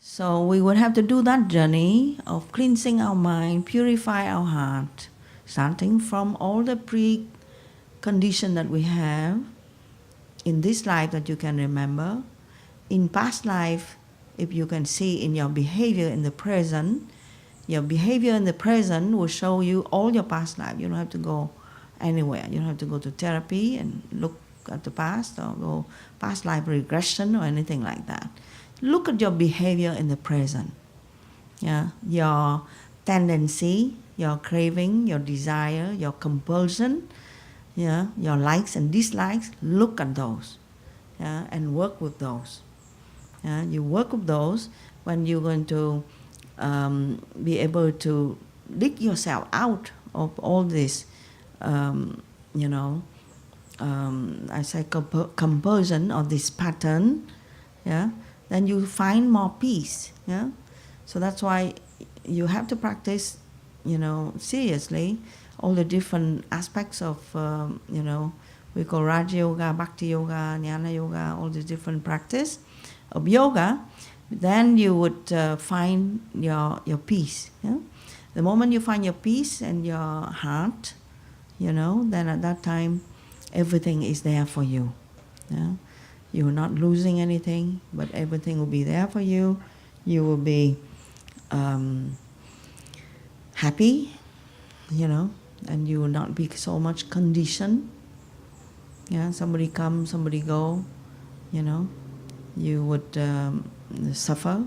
So we would have to do that journey of cleansing our mind, purify our heart, starting from all the precondition that we have in this life that you can remember. In past life, if you can see in your behavior in the present, your behavior in the present will show you all your past life. You don't have to go anywhere. You don't have to go to therapy and look at the past or go past life regression or anything like that. Look at your behavior in the present. Yeah, your tendency, your craving, your desire, your compulsion, yeah, your likes and dislikes. Look at those, yeah, and work with those. Yeah, you work with those when you're going to be able to dig yourself out of all this, you know, I say compulsion or this pattern, yeah, then you find more peace, yeah. So that's why you have to practice, you know, seriously all the different aspects of, you know, we call Raja Yoga, Bhakti Yoga, Jnana Yoga, all these different practice of yoga. Then you would find your peace. Yeah? The moment you find your peace and your heart, you know, then at that time, everything is there for you. Yeah? You're not losing anything, but everything will be there for you. You will be happy, you know, and you will not be so much conditioned. Yeah, somebody come, somebody go, you know, you would suffer.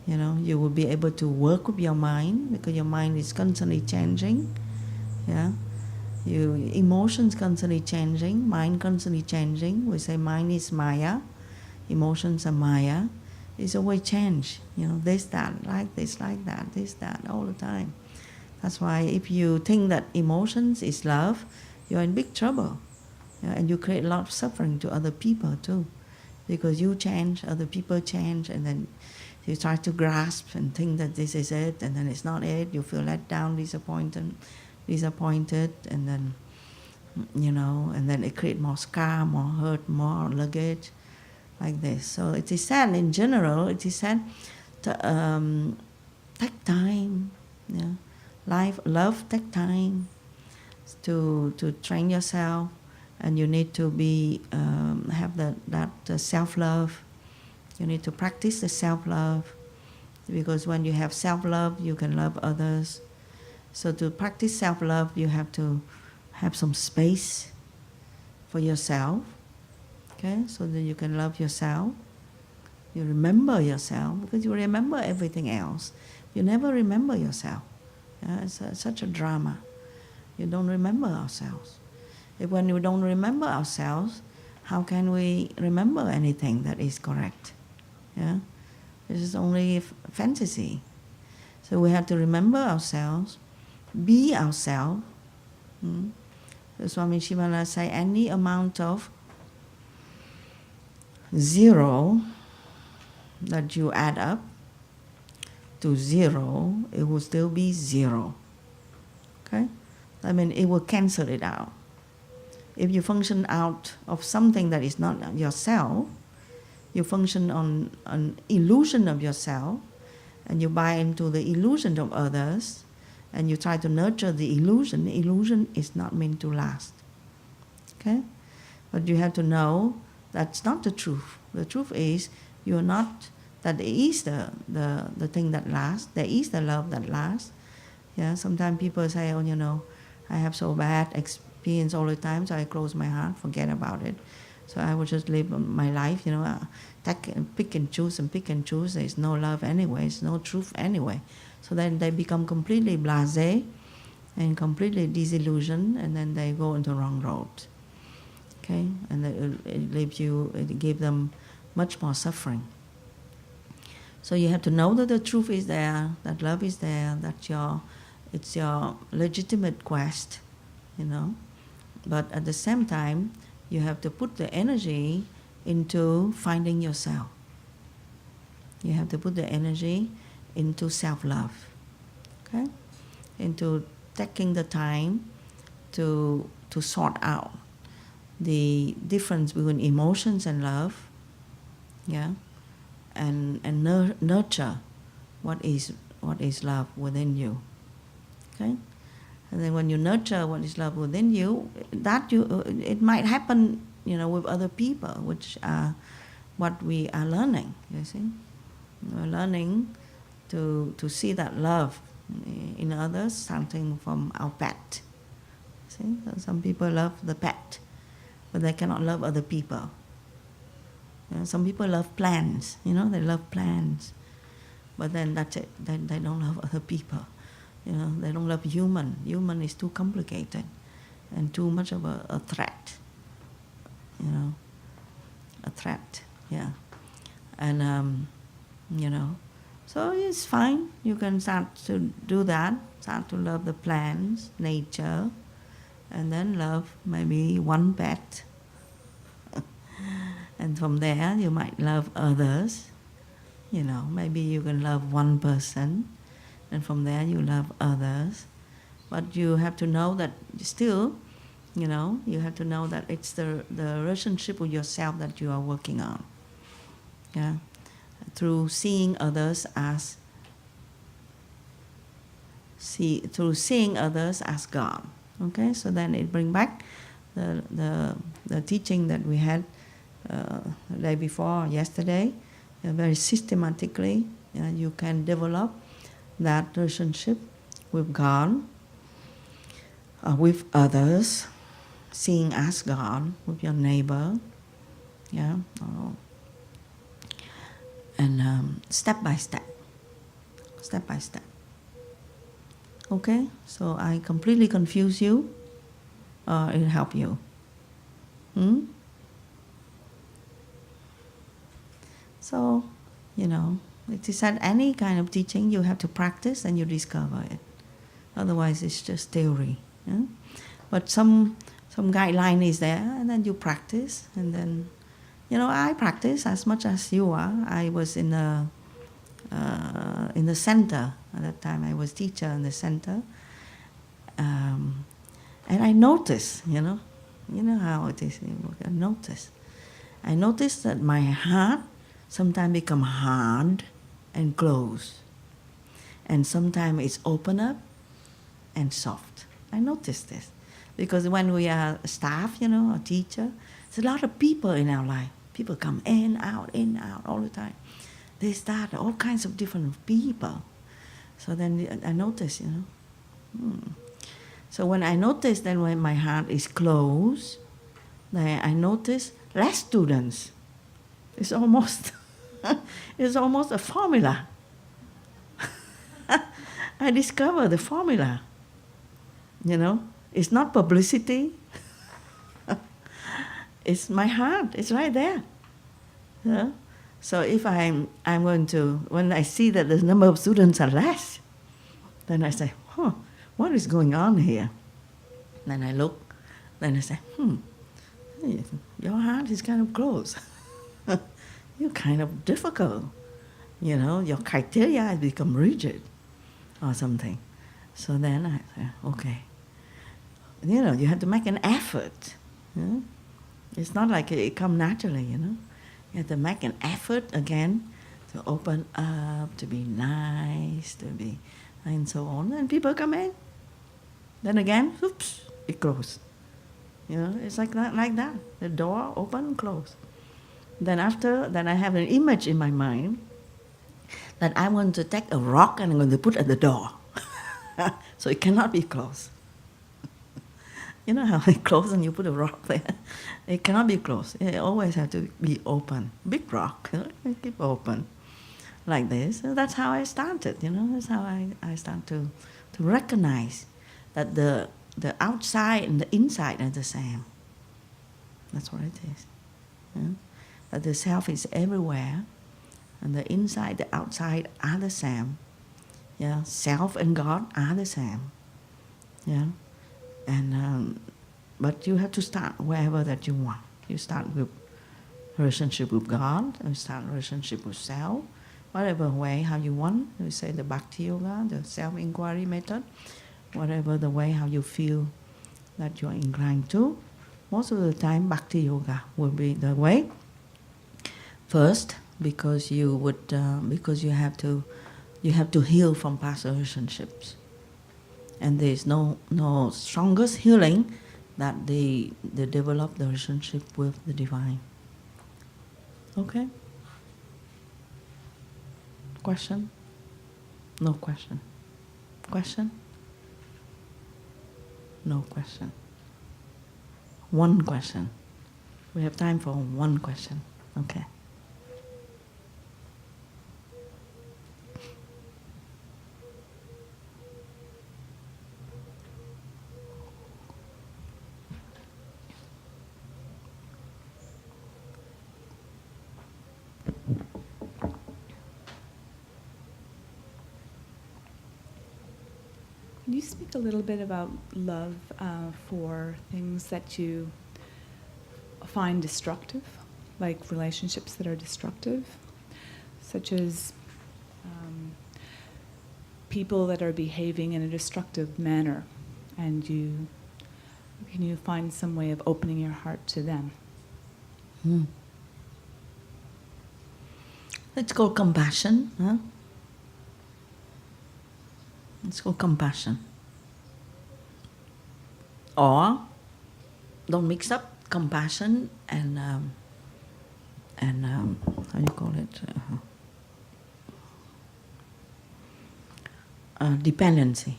You know, you will be able to work with your mind because your mind is constantly changing. Yeah, emotions constantly changing, mind constantly changing. We say mind is Maya, emotions are Maya. It's always change. You know, this, that, like this, like that, this, that, all the time. That's why if you think that emotions is love, you're in big trouble. Yeah, and you create a lot of suffering to other people too, because you change, other people change, and then you try to grasp and think that this is it, and then it's not it. You feel let down, disappointed, and then, you know, and then it creates more scar, more hurt, more luggage, like this. So it is said, in general, it is said to take time. Yeah, love take time to train yourself, and you need to be have that self-love. You need to practice the self-love, because when you have self-love, you can love others. So to practice self-love, you have to have some space for yourself, okay, so that you can love yourself. You remember yourself, because you remember everything else. You never remember yourself. Yeah, it's such a drama. You don't remember ourselves. When we don't remember ourselves, how can we remember anything that is correct? Yeah, this is only fantasy. So we have to remember ourselves, be ourselves. So Swami Sitaramananda say any amount of zero that you add up to zero, it will still be zero. Okay, I mean it will cancel it out. If you function out of something that is not yourself, you function on an illusion of yourself, and you buy into the illusion of others, and you try to nurture the illusion. The illusion is not meant to last. Okay? But you have to know that's not the truth. The truth is you are not, that there is the thing that lasts, there is the love that lasts. Yeah, sometimes people say, oh, you know, I have so bad experience all the time, so I close my heart, forget about it. So I will just live my life, you know, pick and choose and pick and choose. There's no love anyway, there's no truth anyway. So then they become completely blasé and completely disillusioned, and then they go into the wrong road. Okay, and it gives them much more suffering. So you have to know that the truth is there, that love is there, that it's your legitimate quest, you know. But at the same time, you have to put the energy into finding yourself. You have to put the energy into self-love, okay? Into taking the time to sort out the difference between emotions and love, yeah? and nurture what is love within you. Okay, and then when you nurture what is love within you, it might happen, with other people, which are what we are learning. You see, we're learning to see that love in others, starting from our pet. See, so some people love the pet, but they cannot love other people. Some people love plants. They love plants, but then that's it. They don't love other people. They don't love human. Human is too complicated and too much of a threat. A threat. Yeah, and so it's fine. You can start to do that. Start to love the plants, nature, and then love maybe one pet. And from there, you might love others. Maybe you can love one person, and from there you love others. But you have to know that still, you have to know that it's the relationship with yourself that you are working on. Yeah, through seeing others as God. Okay, so then it brings back the teaching that we had the day before, yesterday. Very systematically, you can develop that relationship with God, with others, seeing as God, with your neighbor, and step by step. Okay, so I completely confuse you, or it help you? So, it is at any kind of teaching, you have to practice and you discover it. Otherwise, it's just theory. Yeah? But some guideline is there, and then you practice, and then, I practice as much as you are. I was in the center at that time. I was teacher in the center, and I noticed, how it is. I noticed that my heart sometimes become hard and closed, and sometimes it's open up and soft. I noticed this because when we are staff, a teacher, there's a lot of people in our life. People come in, out all the time. They start all kinds of different people. So then I noticed, So when I notice, then when my heart is closed, then I notice less students. It's almost a formula. I discovered the formula. It's not publicity. It's my heart. It's right there. Yeah? So if I'm going to, when I see that the number of students are less, then I say, what is going on here? Then I look, then I say, your heart is kind of closed. You're kind of difficult. Your criteria has become rigid or something. So then I say, okay. You have to make an effort. Yeah? It's not like it comes naturally, You have to make an effort again to open up, to be nice, to be, and so on. And people come in. Then again, oops, it closes. It's like that. The door open, close. Then I have an image in my mind that I want to take a rock and I'm going to put at the door. So it cannot be closed. You know how it closes and you put a rock there? It cannot be closed. It always has to be open. Big rock, keep open. Like this. So that's how I started, That's how I start to recognize that the outside and the inside are the same. That's what it is. That the self is everywhere, and the inside, the outside are the same. Yeah, self and God are the same. Yeah, and but you have to start wherever that you want. You start with relationship with God, you start relationship with self, whatever way how you want. We say the Bhakti Yoga, the self-inquiry method, whatever the way how you feel that you are inclined to. Most of the time, Bhakti Yoga will be the way. First, because because you have to heal from past relationships, and there is no strongest healing that they develop the relationship with the divine. Okay? Question? No question. Question? No question. One question. We have time for one question. Okay. Can you speak a little bit about love for things that you find destructive, like relationships that are destructive, such as people that are behaving in a destructive manner, and can you find some way of opening your heart to them? It's called compassion. Huh? It's called compassion. Or don't mix up compassion and how do you call it? Dependency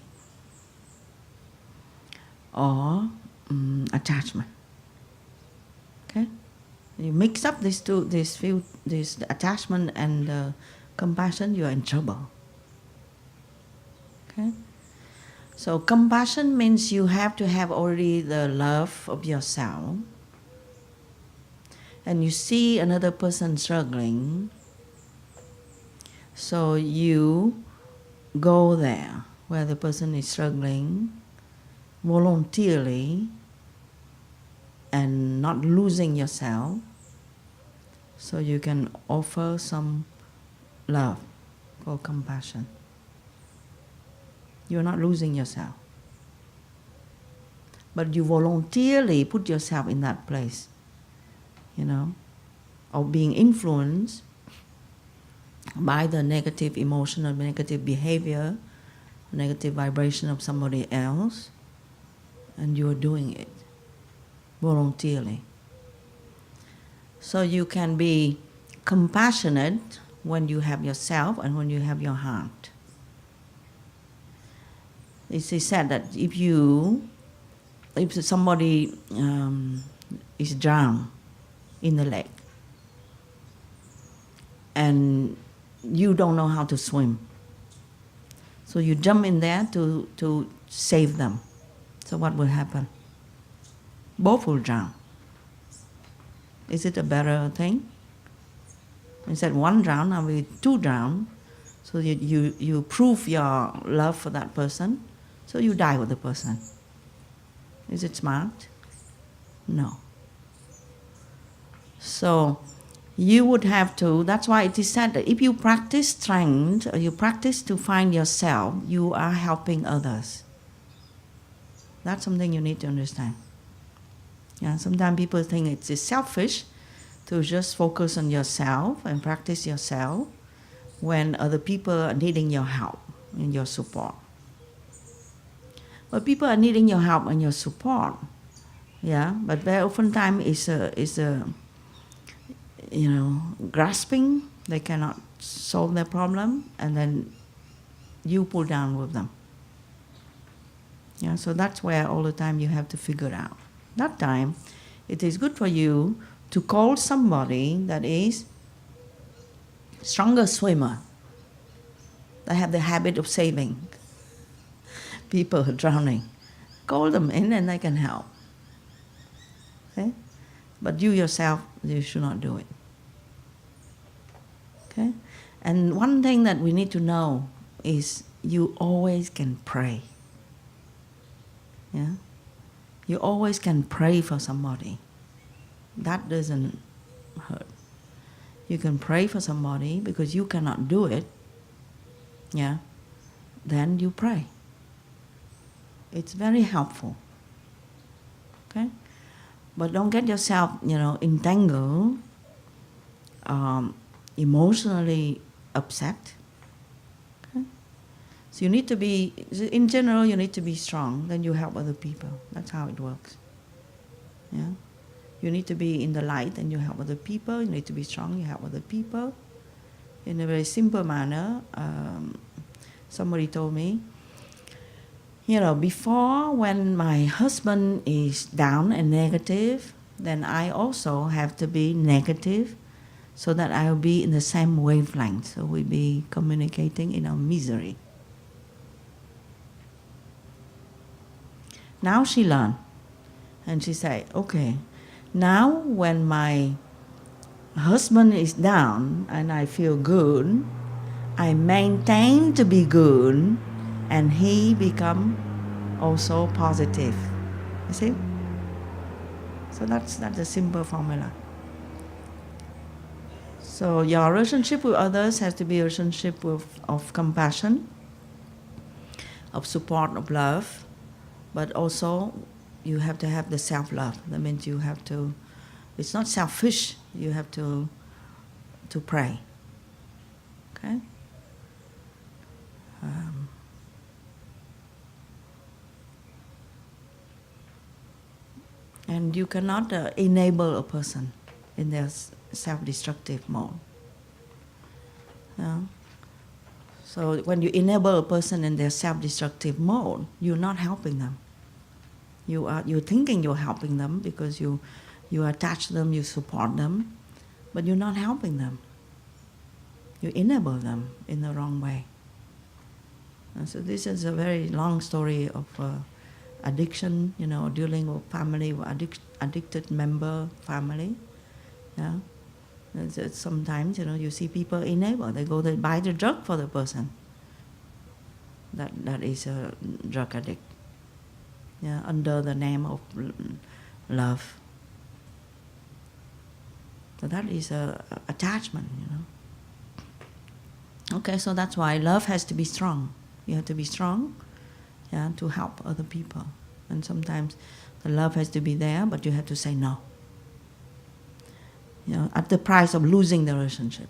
or attachment. Okay, you mix up these two, this attachment and compassion, you are in trouble. Okay, so compassion means you have to have already the love of yourself, and you see another person struggling, so you go there where the person is struggling voluntarily and not losing yourself, so you can offer some love or compassion. You're not losing yourself, but you voluntarily put yourself in that place, of being influenced by the negative emotion or negative behavior, negative vibration of somebody else, and you're doing it voluntarily. So you can be compassionate when you have yourself and when you have your heart. It is said that if somebody is drowned in the lake and you don't know how to swim, so you jump in there to save them. So what will happen? Both will drown. Is it a better thing? Instead one drown, now we two drown. So you prove your love for that person, so you die with the person. Is it smart? No. So you would have to, that's why it is said that if you practice strength, or you practice to find yourself, you are helping others. That's something you need to understand. Yeah, sometimes people think it's selfish to just focus on yourself and practice yourself when other people are needing your help and your support. But people are needing your help and your support, yeah. But very often time is a grasping. They cannot solve their problem, and then you pull down with them. Yeah, so that's where all the time you have to figure out. That time, it is good for you to call somebody that is stronger swimmer, that have the habit of saving people who are drowning. Call them in and they can help. Okay? But you yourself, you should not do it. Okay? And one thing that we need to know is you always can pray. Yeah? You always can pray for somebody. That doesn't hurt. You can pray for somebody because you cannot do it. Yeah? Then you pray. It's very helpful. Okay? But don't get yourself, entangled emotionally upset. Okay? So you need to be, in general, you need to be strong, then you help other people. That's how it works. Yeah? You need to be in the light and you help other people. You need to be strong, you help other people. In a very simple manner, somebody told me, before when my husband is down and negative, then I also have to be negative so that I'll be in the same wavelength. So we'll be communicating in our misery. Now she learned. And she said, okay, now when my husband is down and I feel good, I maintain to be good, and he become also positive. You see? So that's a simple formula. So your relationship with others has to be a relationship of compassion, of support, of love, but also you have to have the self-love. That means you have to, it's not selfish, you have to pray. Okay? And you cannot enable a person in their self-destructive mode. Yeah? So when you enable a person in their self-destructive mode, you're not helping them. You're thinking you're helping them because you attach them, you support them, but you're not helping them. You enable them in the wrong way. And so this is a very long story of addiction, dealing with family, with addicted member family. Yeah, it's sometimes you see people enable. They buy the drug for the person. That is a drug addict. Yeah, under the name of love. So that is a attachment. Okay, so that's why love has to be strong. You have to be strong, yeah, to help other people. And sometimes the love has to be there, but you have to say no. At the price of losing the relationship.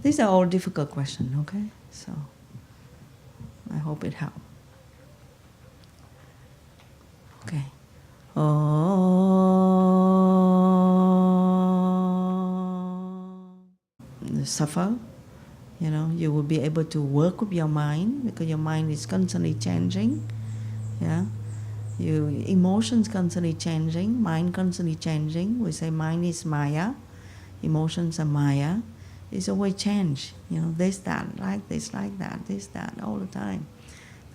These are all difficult questions, okay? So I hope it helped. Okay. Suffer, you will be able to work with your mind because your mind is constantly changing. Yeah, emotions constantly changing, mind constantly changing. We say mind is Maya, emotions are Maya. It's always change. This, that, like this, like that, this, that, all the time.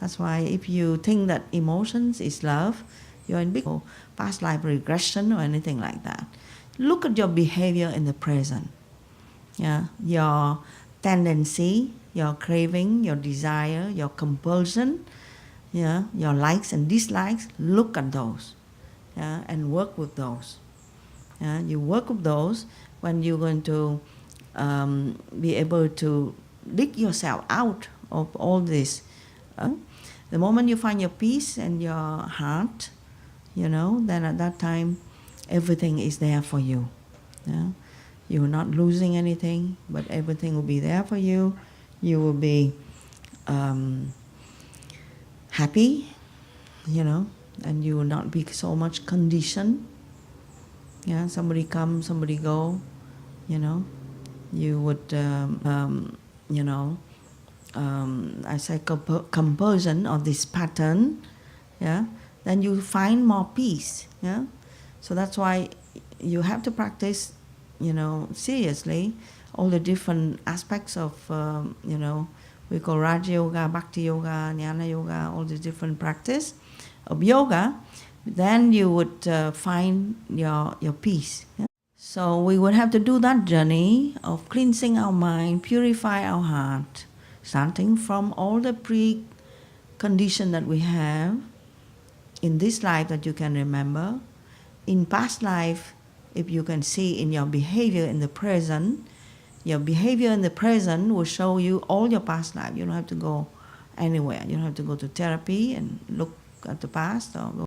That's why if you think that emotions is love, you're in big past life regression or anything like that. Look at your behavior in the present. Yeah, your tendency, your craving, your desire, your compulsion, yeah, your likes and dislikes. Look at those, yeah, and work with those. Yeah, you work with those when you're going to be able to dig yourself out of all this. The moment you find your peace and your heart, then at that time, everything is there for you. Yeah? You're not losing anything, but everything will be there for you. You will be happy, and you will not be so much conditioned. Yeah, somebody come, somebody go, you would, I say compulsion of this pattern, yeah, then you find more peace, yeah. So that's why you have to practice, seriously, all the different aspects of, we call Raja Yoga, Bhakti Yoga, Jnana Yoga, all the different practice of yoga. Then you would find your peace. Yeah? So we would have to do that journey of cleansing our mind, purify our heart, starting from all the precondition that we have in this life that you can remember. In past life, if you can see in your behavior in the present, your behavior in the present will show you all your past life. You don't have to go anywhere. You don't have to go to therapy and look at the past or go